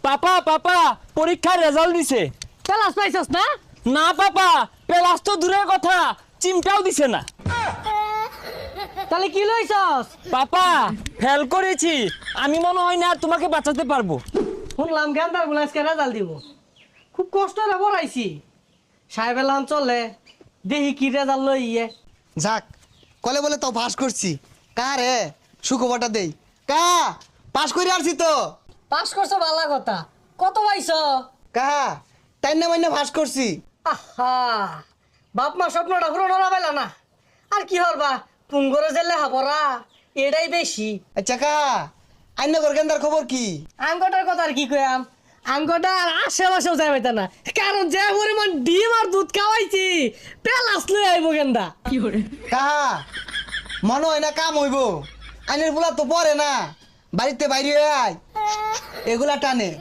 পাপা পাপা পরীক্ষার রেজাল্ট দিছে। ক্লাস পাইছস না? না পাপা, প্লাস তো দূরের কথা, চিমটাও দিছে না। তাহলে কি লইছস? পাপা ফেল করেছি, আমি মনে হয় না আর তোমাকে বাঁচাতে পারবো। শুনলাম গেন্দার বলে আজকে রেজাল্ট দিব। খুব কষ্ট করে পড়াইছি। সাহেব এলাম চলে দেখি কি রেজাল্ট লই ইয়ে। যাক কলে বলে তো পাস করছি। কারে সুখবরটা দেই। কা পাস করে আসছি তো। পাস করছো ভালো কথা। কত পাইছ? কাহা তাই না মাইনা পাস করছি। আহা, বাপ মা স্বপ্নটা পূরণ হলা পাইলা না। আর কি হলবা, পুঙ্গরে যে লেখাপড়া এটাই বেশি। আচ্ছা কা আইন গেন্দার খবর কি? আঙ্গটার কথা আর কি কয়াম, আঙ্গটা আর আশেপাশেও যাই পাইতা না। কারণ যে পরিমাণ ডিম আর দুধ খাওয়াইছি, পেলাস লই আইব গেন্দা। কাহা মনে হয় না কাম হইব। আইনের পোলা তো পরে না, বাড়িতে বাইরে আয় এগুলা টানে।